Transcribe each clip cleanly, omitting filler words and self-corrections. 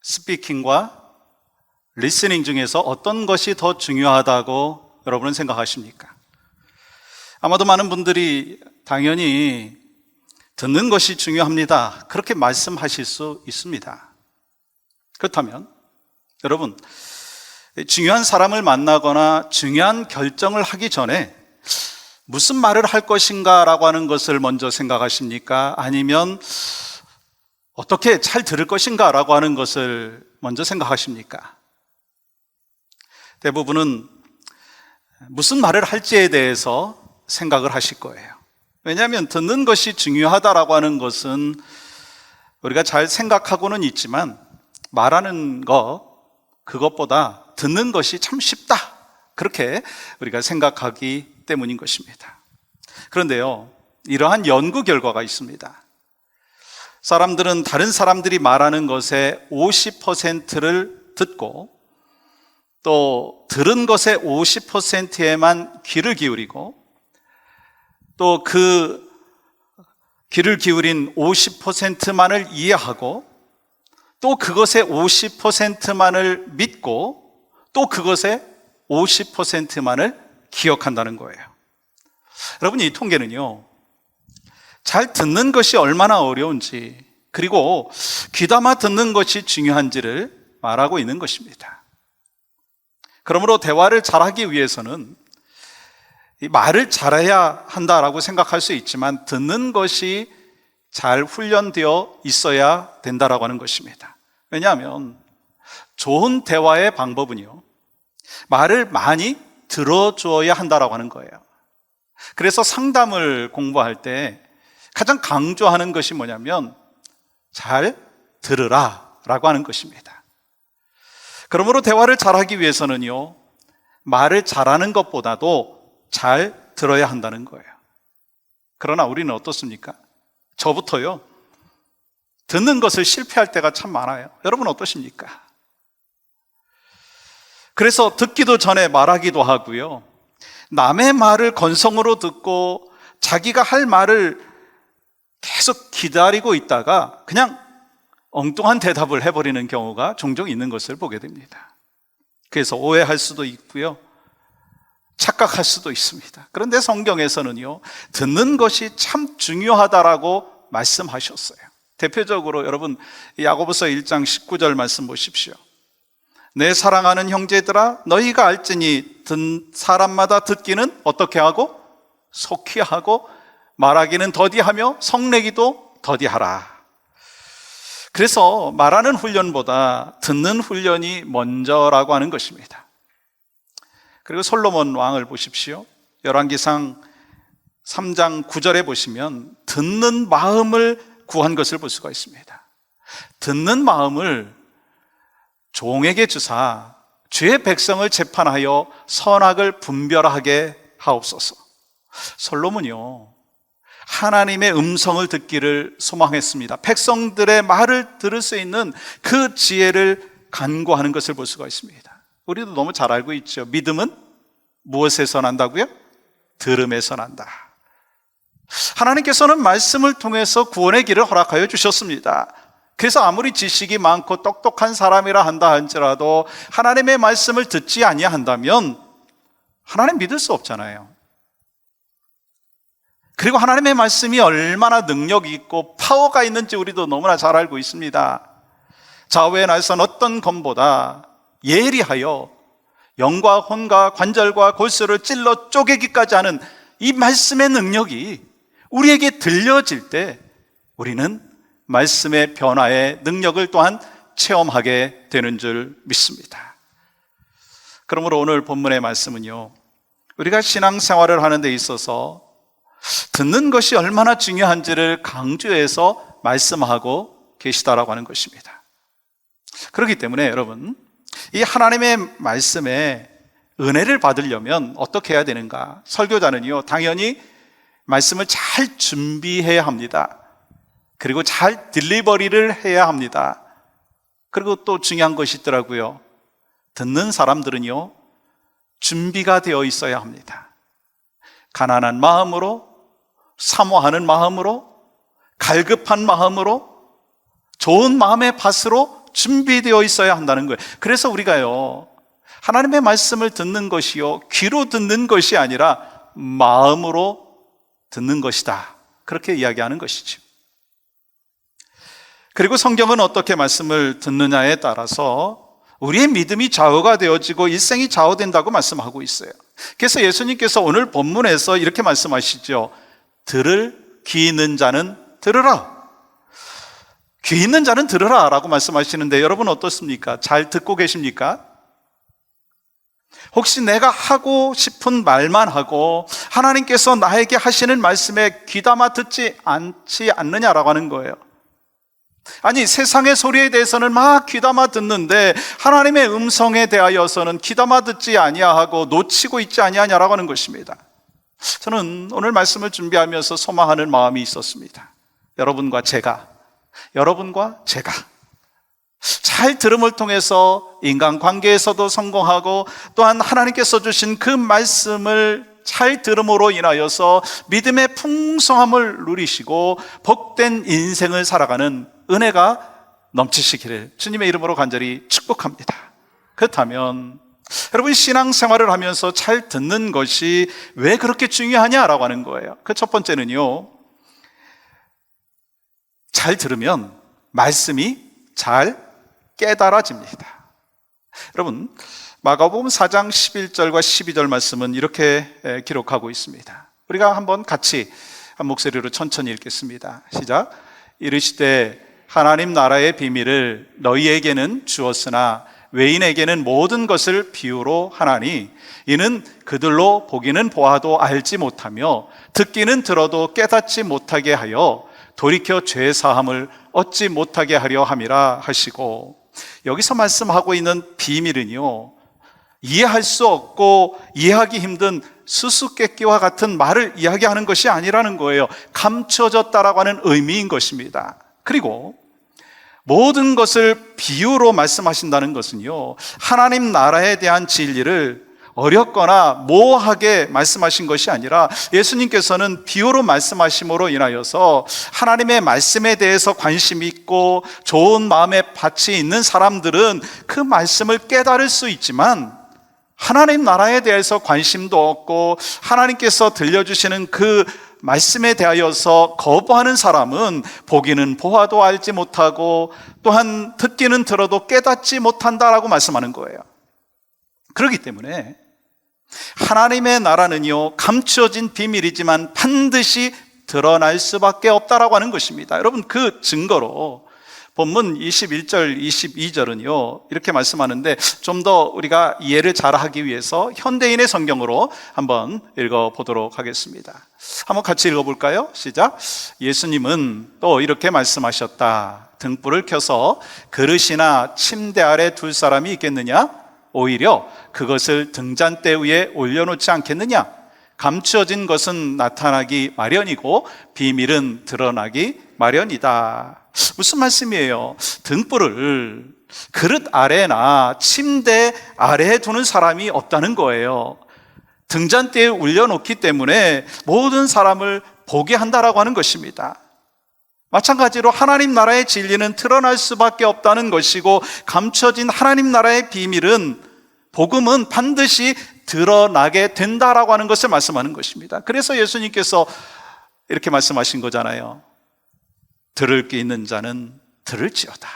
스피킹과 리스닝 중에서 어떤 것이 더 중요하다고 여러분은 생각하십니까? 아마도 많은 분들이 당연히 듣는 것이 중요합니다, 그렇게 말씀하실 수 있습니다. 그렇다면 여러분, 중요한 사람을 만나거나 중요한 결정을 하기 전에 무슨 말을 할 것인가 라고 하는 것을 먼저 생각하십니까? 아니면 어떻게 잘 들을 것인가 라고 하는 것을 먼저 생각하십니까? 대부분은 무슨 말을 할지에 대해서 생각을 하실 거예요. 왜냐하면 듣는 것이 중요하다라고 하는 것은 우리가 잘 생각하고는 있지만 말하는 그것보다 듣는 것이 참 쉽다, 그렇게 우리가 생각하기 때문인 것입니다. 그런데요, 이러한 연구 결과가 있습니다. 사람들은 다른 사람들이 말하는 것의 50%를 듣고 또 들은 것의 50%에만 귀를 기울이고 또 그 귀를 기울인 50%만을 이해하고 또 그것의 50%만을 믿고 또 그것의 50%만을 기억한다는 거예요. 여러분, 이 통계는요, 잘 듣는 것이 얼마나 어려운지, 그리고 귀담아 듣는 것이 중요한지를 말하고 있는 것입니다. 그러므로 대화를 잘하기 위해서는 이 말을 잘해야 한다라고 생각할 수 있지만 듣는 것이 잘 훈련되어 있어야 된다라고 하는 것입니다. 왜냐하면 좋은 대화의 방법은요, 말을 많이 들어줘야 한다라고 하는 거예요. 그래서 상담을 공부할 때 가장 강조하는 것이 뭐냐면 잘 들으라 라고 하는 것입니다. 그러므로 대화를 잘하기 위해서는요, 말을 잘하는 것보다도 잘 들어야 한다는 거예요. 그러나 우리는 어떻습니까? 저부터요, 듣는 것을 실패할 때가 참 많아요. 여러분 어떠십니까? 그래서 듣기도 전에 말하기도 하고요, 남의 말을 건성으로 듣고 자기가 할 말을 계속 기다리고 있다가 그냥 엉뚱한 대답을 해버리는 경우가 종종 있는 것을 보게 됩니다. 그래서 오해할 수도 있고요, 착각할 수도 있습니다. 그런데 성경에서는요, 듣는 것이 참 중요하다라고 말씀하셨어요. 대표적으로 여러분, 야고보서 1장 19절 말씀 보십시오. 내 사랑하는 형제들아, 너희가 알지니 사람마다 듣기는 어떻게 하고 속히 하고 말하기는 더디하며 성내기도 더디하라. 그래서 말하는 훈련보다 듣는 훈련이 먼저라고 하는 것입니다. 그리고 솔로몬 왕을 보십시오. 열왕기상 3장 9절에 보시면 듣는 마음을 구한 것을 볼 수가 있습니다. 듣는 마음을 종에게 주사 주의 백성을 재판하여 선악을 분별하게 하옵소서. 솔로몬이요, 하나님의 음성을 듣기를 소망했습니다. 백성들의 말을 들을 수 있는 그 지혜를 간구하는 것을 볼 수가 있습니다. 우리도 너무 잘 알고 있죠. 믿음은 무엇에서 난다고요? 들음에서 난다. 하나님께서는 말씀을 통해서 구원의 길을 허락하여 주셨습니다. 그래서 아무리 지식이 많고 똑똑한 사람이라 한다 할지라도 하나님의 말씀을 듣지 아니한다면 하나님 믿을 수 없잖아요. 그리고 하나님의 말씀이 얼마나 능력이 있고 파워가 있는지 우리도 너무나 잘 알고 있습니다. 좌우의 날선 어떤 검보다 예리하여 영과 혼과 관절과 골수를 찔러 쪼개기까지 하는 이 말씀의 능력이 우리에게 들려질 때 우리는 말씀의 변화의 능력을 또한 체험하게 되는 줄 믿습니다. 그러므로 오늘 본문의 말씀은요, 우리가 신앙생활을 하는 데 있어서 듣는 것이 얼마나 중요한지를 강조해서 말씀하고 계시다라고 하는 것입니다. 그렇기 때문에 여러분, 이 하나님의 말씀에 은혜를 받으려면 어떻게 해야 되는가? 설교자는요, 당연히 말씀을 잘 준비해야 합니다. 그리고 잘 딜리버리를 해야 합니다. 그리고 또 중요한 것이 있더라고요. 듣는 사람들은요, 준비가 되어 있어야 합니다. 가난한 마음으로, 사모하는 마음으로, 갈급한 마음으로, 좋은 마음의 밭으로 준비되어 있어야 한다는 거예요. 그래서 우리가요, 하나님의 말씀을 듣는 것이요, 귀로 듣는 것이 아니라 마음으로 듣는 것이다. 그렇게 이야기하는 것이죠. 그리고 성경은 어떻게 말씀을 듣느냐에 따라서 우리의 믿음이 좌우가 되어지고 일생이 좌우된다고 말씀하고 있어요. 그래서 예수님께서 오늘 본문에서 이렇게 말씀하시죠. 들을 귀 있는 자는 들으라. 귀 있는 자는 들으라 라고 말씀하시는데 여러분 어떻습니까? 잘 듣고 계십니까? 혹시 내가 하고 싶은 말만 하고 하나님께서 나에게 하시는 말씀에 귀담아 듣지 않지 않느냐라고 하는 거예요. 아니, 세상의 소리에 대해서는 막 귀담아 듣는데 하나님의 음성에 대하여서는 귀담아 듣지 아니하고 놓치고 있지 아니하냐라고 하는 것입니다. 저는 오늘 말씀을 준비하면서 소망하는 마음이 있었습니다. 여러분과 제가 잘 들음을 통해서 인간관계에서도 성공하고 또한 하나님께서 주신 그 말씀을 잘 들음으로 인하여서 믿음의 풍성함을 누리시고 복된 인생을 살아가는 은혜가 넘치시기를 주님의 이름으로 간절히 축복합니다. 그렇다면 여러분, 신앙생활을 하면서 잘 듣는 것이 왜 그렇게 중요하냐라고 하는 거예요. 그 첫 번째는요, 잘 들으면 말씀이 잘 깨달아집니다. 여러분, 마가복음 4장 11절과 12절 말씀은 이렇게 기록하고 있습니다. 우리가 한번 같이 한 목소리로 천천히 읽겠습니다. 시작. 이르시되 하나님 나라의 비밀을 너희에게는 주었으나 외인에게는 모든 것을 비유로 하나니 이는 그들로 보기는 보아도 알지 못하며 듣기는 들어도 깨닫지 못하게 하여 돌이켜 죄 사함을 얻지 못하게 하려 함이라 하시고, 여기서 말씀하고 있는 비밀은요, 이해할 수 없고 이해하기 힘든 수수께끼와 같은 말을 이야기하는 것이 아니라는 거예요. 감춰졌다라고 하는 의미인 것입니다. 그리고 모든 것을 비유로 말씀하신다는 것은요, 하나님 나라에 대한 진리를 어렵거나 모호하게 말씀하신 것이 아니라 예수님께서는 비유로 말씀하심으로 인하여서 하나님의 말씀에 대해서 관심이 있고 좋은 마음의 밭이 있는 사람들은 그 말씀을 깨달을 수 있지만, 하나님 나라에 대해서 관심도 없고 하나님께서 들려주시는 그 말씀에 대하여서 거부하는 사람은 보기는 보아도 알지 못하고 또한 듣기는 들어도 깨닫지 못한다라고 말씀하는 거예요. 그렇기 때문에 하나님의 나라는요, 감추어진 비밀이지만 반드시 드러날 수밖에 없다라고 하는 것입니다. 여러분, 그 증거로 본문 21절, 22절은요, 이렇게 말씀하는데 좀 더 우리가 이해를 잘하기 위해서 현대인의 성경으로 한번 읽어보도록 하겠습니다. 한번 같이 읽어볼까요? 시작. 예수님은 또 이렇게 말씀하셨다. 등불을 켜서 그릇이나 침대 아래 둘 사람이 있겠느냐? 오히려 그것을 등잔대 위에 올려놓지 않겠느냐? 감추어진 것은 나타나기 마련이고 비밀은 드러나기 마련이다. 무슨 말씀이에요? 등불을 그릇 아래나 침대 아래에 두는 사람이 없다는 거예요. 등잔대에 올려놓기 때문에 모든 사람을 보게 한다라고 하는 것입니다. 마찬가지로 하나님 나라의 진리는 드러날 수밖에 없다는 것이고, 감춰진 하나님 나라의 비밀은, 복음은 반드시 드러나게 된다라고 하는 것을 말씀하는 것입니다. 그래서 예수님께서 이렇게 말씀하신 거잖아요. 들을 게 있는 자는 들을지어다.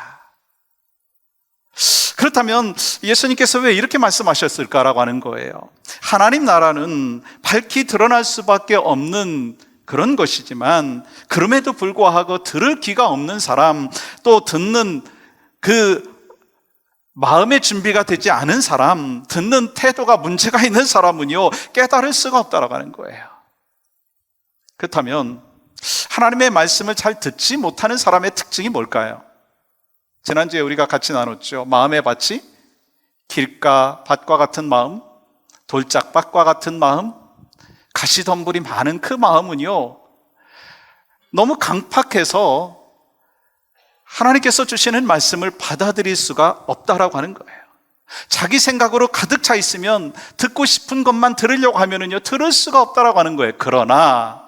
그렇다면 예수님께서 왜 이렇게 말씀하셨을까라고 하는 거예요. 하나님 나라는 밝히 드러날 수밖에 없는 그런 것이지만, 그럼에도 불구하고 들을 귀가 없는 사람, 또 듣는 그 마음의 준비가 되지 않은 사람, 듣는 태도가 문제가 있는 사람은요, 깨달을 수가 없다라고 하는 거예요. 그렇다면 하나님의 말씀을 잘 듣지 못하는 사람의 특징이 뭘까요? 지난주에 우리가 같이 나눴죠. 마음의 밭이 길가 밭과 같은 마음, 돌짝밭과 같은 마음, 가시덤불이 많은 그 마음은요, 너무 강팍해서 하나님께서 주시는 말씀을 받아들일 수가 없다라고 하는 거예요. 자기 생각으로 가득 차 있으면 듣고 싶은 것만 들으려고 하면은요, 들을 수가 없다라고 하는 거예요. 그러나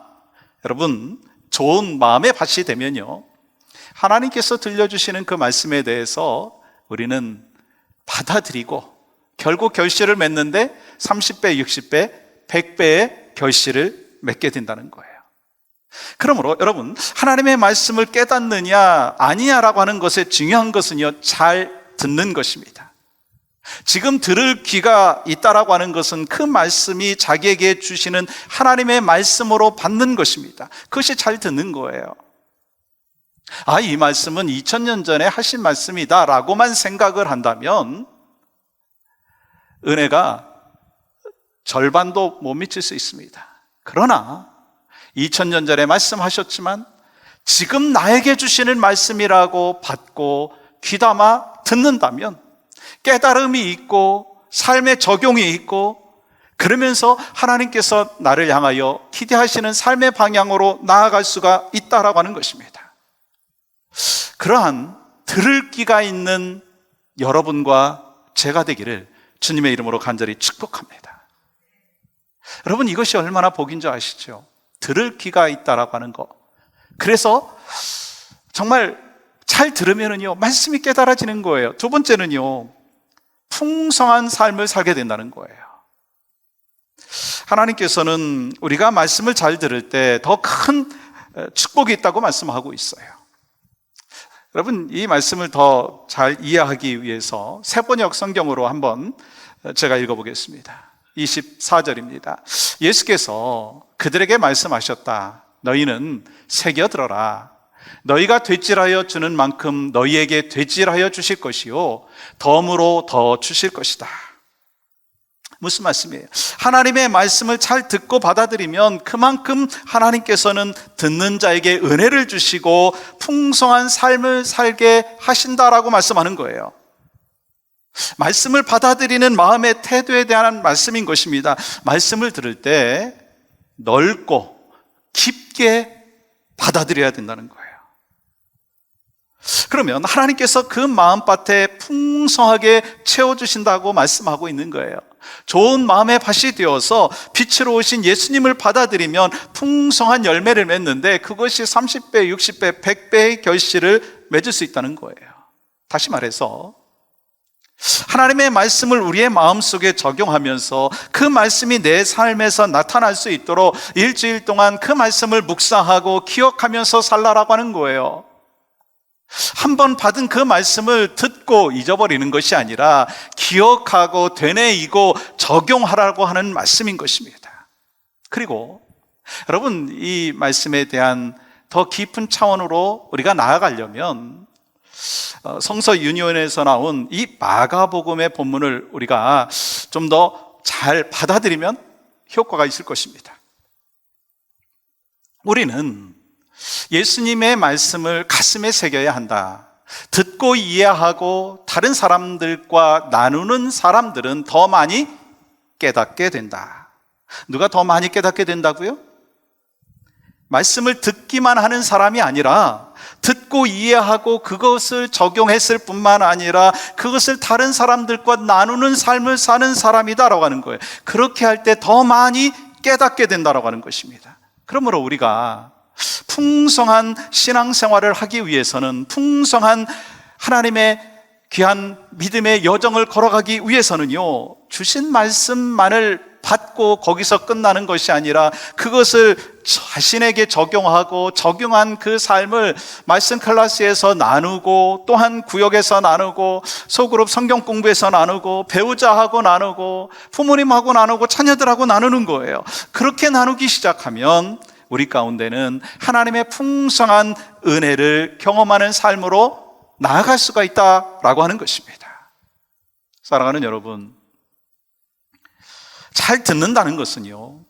여러분, 좋은 마음의 밭이 되면요, 하나님께서 들려주시는 그 말씀에 대해서 우리는 받아들이고 결국 결실을 맺는데 30배, 60배, 100배의 결실을 맺게 된다는 거예요. 그러므로 여러분, 하나님의 말씀을 깨닫느냐 아니냐라고 하는 것의 중요한 것은요, 잘 듣는 것입니다. 지금 들을 귀가 있다라고 하는 것은 그 말씀이 자기에게 주시는 하나님의 말씀으로 받는 것입니다. 그것이 잘 듣는 거예요. 아, 이 말씀은 2000년 전에 하신 말씀이다 라고만 생각을 한다면 은혜가 절반도 못 미칠 수 있습니다. 그러나 2000년 전에 말씀하셨지만 지금 나에게 주시는 말씀이라고 받고 귀담아 듣는다면 깨달음이 있고 삶의 적용이 있고, 그러면서 하나님께서 나를 향하여 기대하시는 삶의 방향으로 나아갈 수가 있다라고 하는 것입니다. 그러한 들을 귀가 있는 여러분과 제가 되기를 주님의 이름으로 간절히 축복합니다. 여러분, 이것이 얼마나 복인 줄 아시죠? 들을 귀가 있다라고 하는 거. 그래서 정말 잘 들으면은요, 말씀이 깨달아지는 거예요. 두 번째는요, 풍성한 삶을 살게 된다는 거예요. 하나님께서는 우리가 말씀을 잘 들을 때 더 큰 축복이 있다고 말씀하고 있어요. 여러분, 이 말씀을 더 잘 이해하기 위해서 세번역 성경으로 한번 제가 읽어보겠습니다. 24절입니다. 예수께서 그들에게 말씀하셨다. 너희는 새겨들어라. 너희가 되질하여 주는 만큼 너희에게 되질하여 주실 것이요 덤으로 더 주실 것이다. 무슨 말씀이에요? 하나님의 말씀을 잘 듣고 받아들이면 그만큼 하나님께서는 듣는 자에게 은혜를 주시고 풍성한 삶을 살게 하신다라고 말씀하는 거예요. 말씀을 받아들이는 마음의 태도에 대한 말씀인 것입니다. 말씀을 들을 때 넓고 깊게 받아들여야 된다는 거예요. 그러면 하나님께서 그 마음밭에 풍성하게 채워주신다고 말씀하고 있는 거예요. 좋은 마음의 밭이 되어서 빛으로 오신 예수님을 받아들이면 풍성한 열매를 맺는데 그것이 30배, 60배, 100배의 결실을 맺을 수 있다는 거예요. 다시 말해서 하나님의 말씀을 우리의 마음속에 적용하면서 그 말씀이 내 삶에서 나타날 수 있도록 일주일 동안 그 말씀을 묵상하고 기억하면서 살라라고 하는 거예요. 한번 받은 그 말씀을 듣고 잊어버리는 것이 아니라 기억하고 되뇌이고 적용하라고 하는 말씀인 것입니다. 그리고 여러분, 이 말씀에 대한 더 깊은 차원으로 우리가 나아가려면 성서 유니온에서 나온 이 마가복음의 본문을 우리가 좀 더 잘 받아들이면 효과가 있을 것입니다. 우리는 예수님의 말씀을 가슴에 새겨야 한다. 듣고 이해하고 다른 사람들과 나누는 사람들은 더 많이 깨닫게 된다. 누가 더 많이 깨닫게 된다고요? 말씀을 듣기만 하는 사람이 아니라 듣고 이해하고 그것을 적용했을 뿐만 아니라 그것을 다른 사람들과 나누는 삶을 사는 사람이다라고 하는 거예요. 그렇게 할 때 더 많이 깨닫게 된다라고 하는 것입니다. 그러므로 우리가 풍성한 신앙생활을 하기 위해서는, 풍성한 하나님의 귀한 믿음의 여정을 걸어가기 위해서는요, 주신 말씀만을 받고 거기서 끝나는 것이 아니라 그것을 자신에게 적용하고 적용한 그 삶을 말씀 클래스에서 나누고, 또한 구역에서 나누고, 소그룹 성경 공부에서 나누고, 배우자하고 나누고, 부모님하고 나누고, 자녀들하고 나누는 거예요. 그렇게 나누기 시작하면 우리 가운데는 하나님의 풍성한 은혜를 경험하는 삶으로 나아갈 수가 있다라고 하는 것입니다. 사랑하는 여러분, 잘 듣는다는 것은요,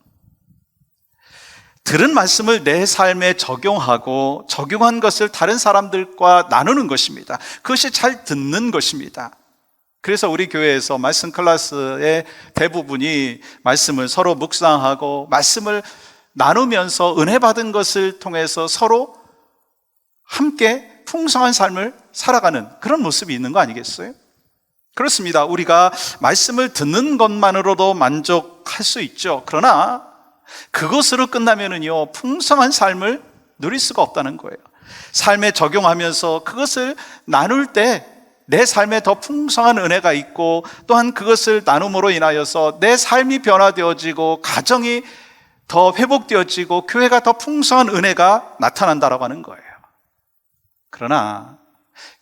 들은 말씀을 내 삶에 적용하고 적용한 것을 다른 사람들과 나누는 것입니다. 그것이 잘 듣는 것입니다. 그래서 우리 교회에서 말씀 클래스의 대부분이 말씀을 서로 묵상하고 말씀을 나누면서 은혜 받은 것을 통해서 서로 함께 풍성한 삶을 살아가는 그런 모습이 있는 거 아니겠어요? 그렇습니다. 우리가 말씀을 듣는 것만으로도 만족할 수 있죠. 그러나 그것으로 끝나면은요, 풍성한 삶을 누릴 수가 없다는 거예요. 삶에 적용하면서 그것을 나눌 때 내 삶에 더 풍성한 은혜가 있고, 또한 그것을 나눔으로 인하여서 내 삶이 변화되어지고 가정이 더 회복되어지고 교회가 더 풍성한 은혜가 나타난다라고 하는 거예요. 그러나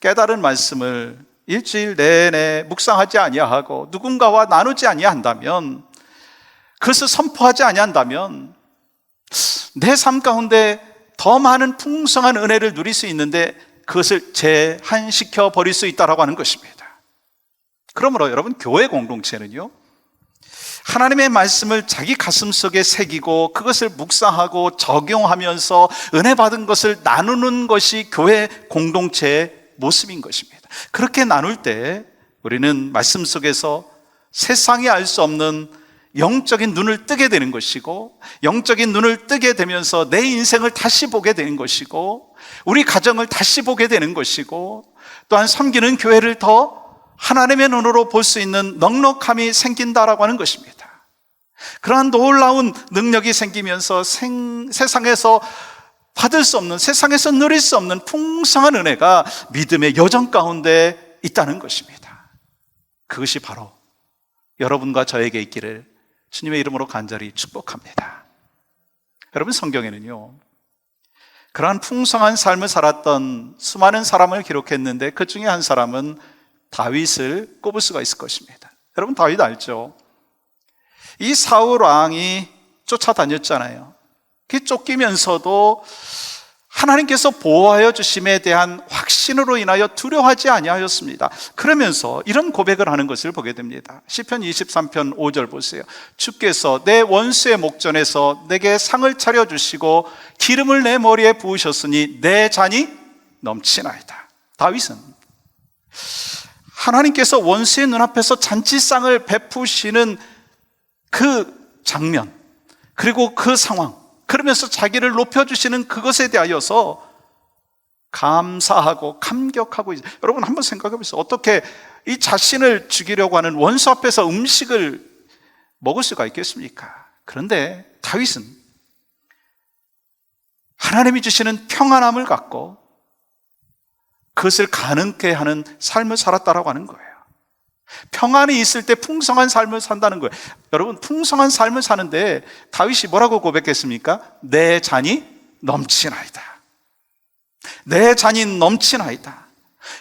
깨달은 말씀을 일주일 내내 묵상하지 아니하고 누군가와 나누지 아니한다면, 그것을 선포하지 아니한다면 내 삶 가운데 더 많은 풍성한 은혜를 누릴 수 있는데 그것을 제한시켜 버릴 수 있다라고 하는 것입니다. 그러므로 여러분, 교회 공동체는요, 하나님의 말씀을 자기 가슴 속에 새기고 그것을 묵상하고 적용하면서 은혜 받은 것을 나누는 것이 교회 공동체의 모습인 것입니다. 그렇게 나눌 때 우리는 말씀 속에서 세상이 알 수 없는 영적인 눈을 뜨게 되는 것이고, 영적인 눈을 뜨게 되면서 내 인생을 다시 보게 되는 것이고, 우리 가정을 다시 보게 되는 것이고, 또한 섬기는 교회를 더 하나님의 눈으로 볼 수 있는 넉넉함이 생긴다라고 하는 것입니다. 그러한 놀라운 능력이 생기면서 세상에서 받을 수 없는, 세상에서 누릴 수 없는 풍성한 은혜가 믿음의 여정 가운데 있다는 것입니다. 그것이 바로 여러분과 저에게 있기를 주님의 이름으로 간절히 축복합니다. 여러분, 성경에는요, 그러한 풍성한 삶을 살았던 수많은 사람을 기록했는데 그 중에 한 사람은 다윗을 꼽을 수가 있을 것입니다. 여러분, 다윗 알죠? 이 사울 왕이 쫓아다녔잖아요. 그 쫓기면서도 하나님께서 보호하여 주심에 대한 확신으로 인하여 두려워하지 아니하였습니다. 그러면서 이런 고백을 하는 것을 보게 됩니다. 시편 23편 5절 보세요. 주께서 내 원수의 목전에서 내게 상을 차려주시고 기름을 내 머리에 부으셨으니 내 잔이 넘치나이다. 다윗은 하나님께서 원수의 눈앞에서 잔치상을 베푸시는 그 장면, 그리고 그 상황, 그러면서 자기를 높여주시는 그것에 대하여서 감사하고 감격하고 있어요. 여러분, 한번 생각해 보세요. 어떻게 이 자신을 죽이려고 하는 원수 앞에서 음식을 먹을 수가 있겠습니까? 그런데 다윗은 하나님이 주시는 평안함을 갖고 그것을 가능케 하는 삶을 살았다라고 하는 거예요. 평안이 있을 때 풍성한 삶을 산다는 거예요. 여러분, 풍성한 삶을 사는데 다윗이 뭐라고 고백했습니까? 내 잔이 넘치나이다. 내 잔이 넘치나이다.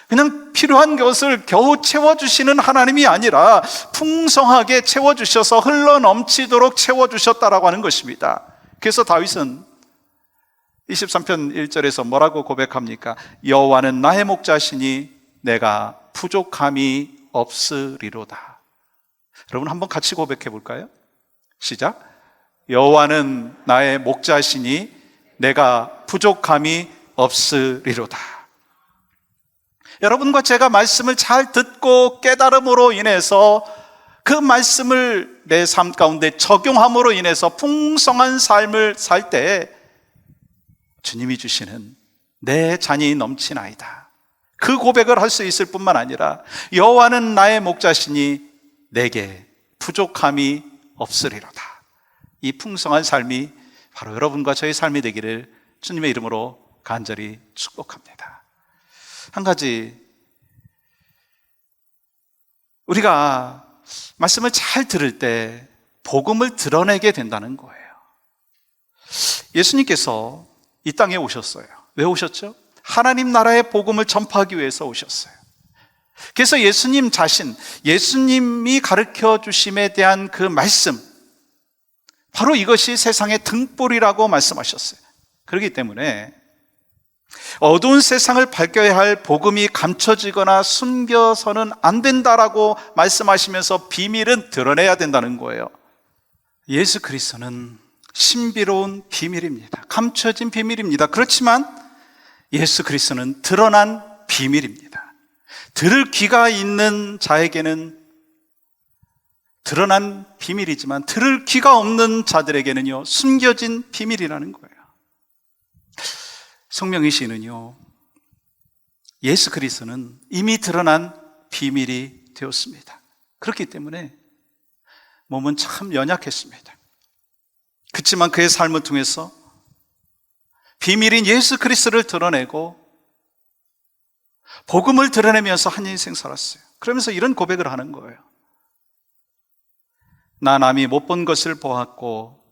그냥 필요한 것을 겨우 채워주시는 하나님이 아니라 풍성하게 채워주셔서 흘러넘치도록 채워주셨다라고 하는 것입니다. 그래서 다윗은 23편 1절에서 뭐라고 고백합니까? 여호와는 나의 목자시니 내가 부족함이 없으리로다. 여러분, 한번 같이 고백해 볼까요? 시작. 여호와는 나의 목자시니 내가 부족함이 없으리로다. 여러분과 제가 말씀을 잘 듣고 깨달음으로 인해서 그 말씀을 내 삶 가운데 적용함으로 인해서 풍성한 삶을 살 때 주님이 주시는 내 잔이 넘치나이다, 그 고백을 할 수 있을 뿐만 아니라 여호와는 나의 목자시니 내게 부족함이 없으리로다. 이 풍성한 삶이 바로 여러분과 저의 삶이 되기를 주님의 이름으로 간절히 축복합니다. 한 가지, 우리가 말씀을 잘 들을 때 복음을 드러내게 된다는 거예요. 예수님께서 이 땅에 오셨어요. 왜 오셨죠? 하나님 나라의 복음을 전파하기 위해서 오셨어요. 그래서 예수님 자신, 예수님이 가르쳐 주심에 대한 그 말씀, 바로 이것이 세상의 등불이라고 말씀하셨어요. 그렇기 때문에 어두운 세상을 밝혀야 할 복음이 감춰지거나 숨겨서는 안 된다라고 말씀하시면서 비밀은 드러내야 된다는 거예요. 예수 그리스도는 신비로운 비밀입니다. 감춰진 비밀입니다. 그렇지만 예수 그리스도는 드러난 비밀입니다. 들을 귀가 있는 자에게는 드러난 비밀이지만 들을 귀가 없는 자들에게는요, 숨겨진 비밀이라는 거예요. 송명희 씨는요, 예수 그리스도는 이미 드러난 비밀이 되었습니다. 그렇기 때문에 몸은 참 연약했습니다. 그렇지만 그의 삶을 통해서 비밀인 예수 그리스도를 드러내고 복음을 드러내면서 한 인생 살았어요. 그러면서 이런 고백을 하는 거예요. 나 남이 못 본 것을 보았고,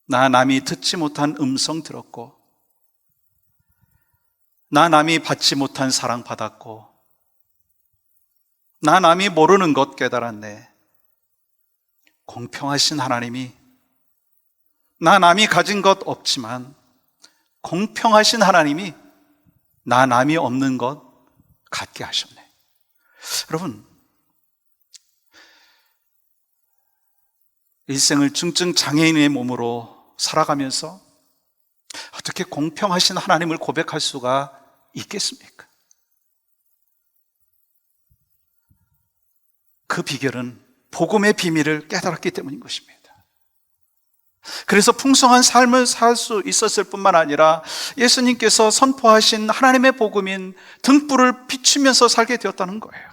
나 남이 듣지 못한 음성 들었고, 나 남이 받지 못한 사랑 받았고, 나 남이 모르는 것 깨달았네. 공평하신 하나님이 나 남이 가진 것 없지만 공평하신 하나님이 나 남이 없는 것 갖게 하셨네. 여러분, 일생을 중증 장애인의 몸으로 살아가면서 어떻게 공평하신 하나님을 고백할 수가 있겠습니까? 그 비결은 복음의 비밀을 깨달았기 때문인 것입니다. 그래서 풍성한 삶을 살 수 있었을 뿐만 아니라 예수님께서 선포하신 하나님의 복음인 등불을 비추면서 살게 되었다는 거예요.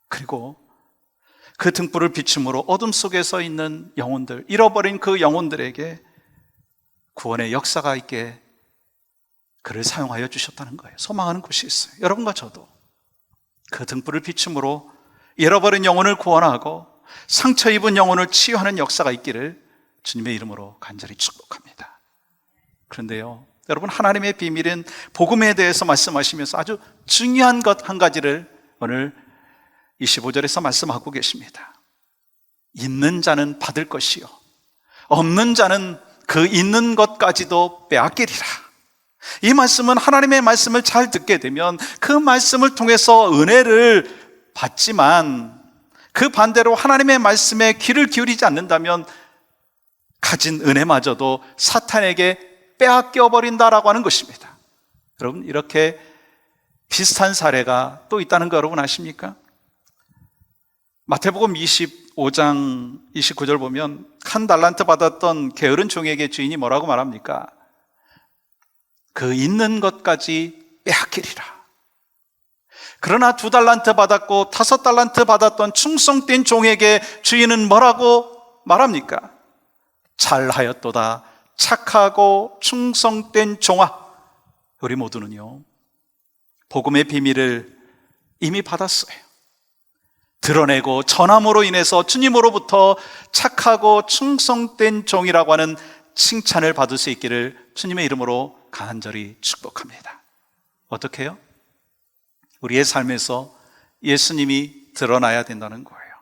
그리고 그 등불을 비춤으로 어둠 속에서 있는 영혼들, 잃어버린 그 영혼들에게 구원의 역사가 있게 그를 사용하여 주셨다는 거예요. 소망하는 곳이 있어요. 여러분과 저도 그 등불을 비춤으로 잃어버린 영혼을 구원하고 상처 입은 영혼을 치유하는 역사가 있기를 주님의 이름으로 간절히 축복합니다. 그런데요, 여러분, 하나님의 비밀은 복음에 대해서 말씀하시면서 아주 중요한 것 한 가지를 오늘 25절에서 말씀하고 계십니다. 있는 자는 받을 것이요 없는 자는 그 있는 것까지도 빼앗기리라. 이 말씀은 하나님의 말씀을 잘 듣게 되면 그 말씀을 통해서 은혜를 받지만 그 반대로 하나님의 말씀에 귀를 기울이지 않는다면 가진 은혜마저도 사탄에게 빼앗겨 버린다라고 하는 것입니다. 여러분, 이렇게 비슷한 사례가 또 있다는 거 여러분 아십니까? 마태복음 25장 29절 보면 한 달란트 받았던 게으른 종에게 주인이 뭐라고 말합니까? 그 있는 것까지 빼앗기리라. 그러나 2달란트 받았고 5달란트 받았던 충성된 종에게 주인은 뭐라고 말합니까? 잘하였도다 착하고 충성된 종아. 우리 모두는요, 복음의 비밀을 이미 받았어요. 드러내고 전함으로 인해서 주님으로부터 착하고 충성된 종이라고 하는 칭찬을 받을 수 있기를 주님의 이름으로 간절히 축복합니다. 어떻게 해요? 우리의 삶에서 예수님이 드러나야 된다는 거예요.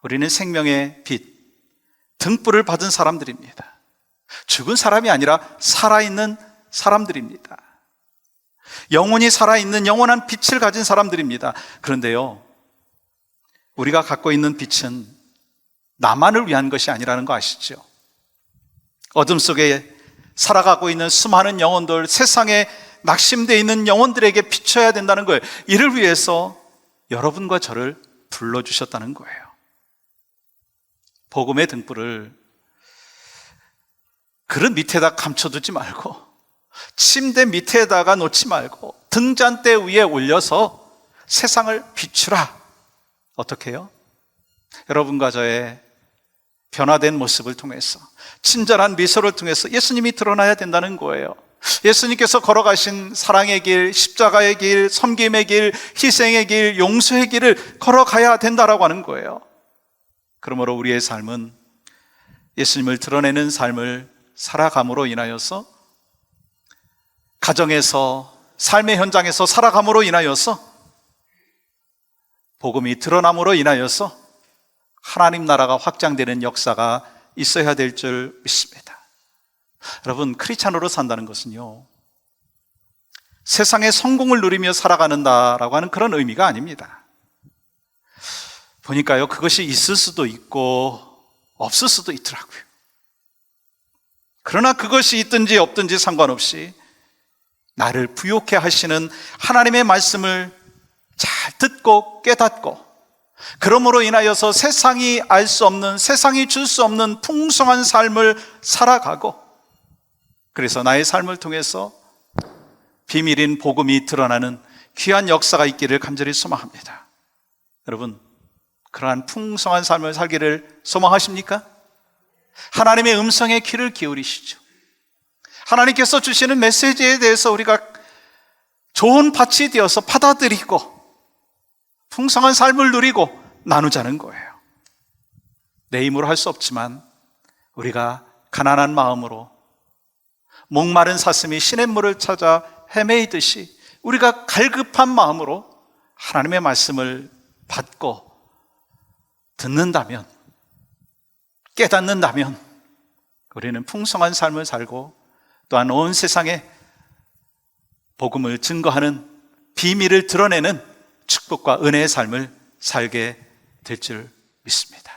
우리는 생명의 빛, 등불을 받은 사람들입니다. 죽은 사람이 아니라 살아있는 사람들입니다. 영혼이 살아있는 영원한 빛을 가진 사람들입니다. 그런데요, 우리가 갖고 있는 빛은 나만을 위한 것이 아니라는 거 아시죠? 어둠 속에 살아가고 있는 수많은 영혼들, 세상에 낙심되어 있는 영혼들에게 비춰야 된다는 거예요. 이를 위해서 여러분과 저를 불러주셨다는 거예요. 복음의 등불을 그릇 밑에다 감춰두지 말고, 침대 밑에다가 놓지 말고 등잔대 위에 올려서 세상을 비추라. 어떻게 해요? 여러분과 저의 변화된 모습을 통해서, 친절한 미소를 통해서 예수님이 드러나야 된다는 거예요. 예수님께서 걸어가신 사랑의 길, 십자가의 길, 섬김의 길, 희생의 길, 용서의 길을 걸어가야 된다라고 하는 거예요. 그러므로 우리의 삶은 예수님을 드러내는 삶을 살아감으로 인하여서, 가정에서, 삶의 현장에서 살아감으로 인하여서, 복음이 드러남으로 인하여서 하나님 나라가 확장되는 역사가 있어야 될 줄 믿습니다. 여러분, 크리스찬으로 산다는 것은요, 세상의 성공을 누리며 살아가는다라고 하는 그런 의미가 아닙니다. 보니까요, 그것이 있을 수도 있고 없을 수도 있더라고요. 그러나 그것이 있든지 없든지 상관없이 나를 부욕해 하시는 하나님의 말씀을 잘 듣고 깨닫고, 그러므로 인하여서 세상이 알 수 없는, 세상이 줄 수 없는 풍성한 삶을 살아가고, 그래서 나의 삶을 통해서 비밀인 복음이 드러나는 귀한 역사가 있기를 간절히 소망합니다. 여러분, 그러한 풍성한 삶을 살기를 소망하십니까? 하나님의 음성에 귀를 기울이시죠. 하나님께서 주시는 메시지에 대해서 우리가 좋은 밭이 되어서 받아들이고 풍성한 삶을 누리고 나누자는 거예요. 내 힘으로 할 수 없지만 우리가 가난한 마음으로 목마른 사슴이 시냇물을 찾아 헤매이듯이 우리가 갈급한 마음으로 하나님의 말씀을 받고 듣는다면, 깨닫는다면 우리는 풍성한 삶을 살고 또한 온 세상에 복음을 증거하는 비밀을 드러내는 축복과 은혜의 삶을 살게 될 줄 믿습니다.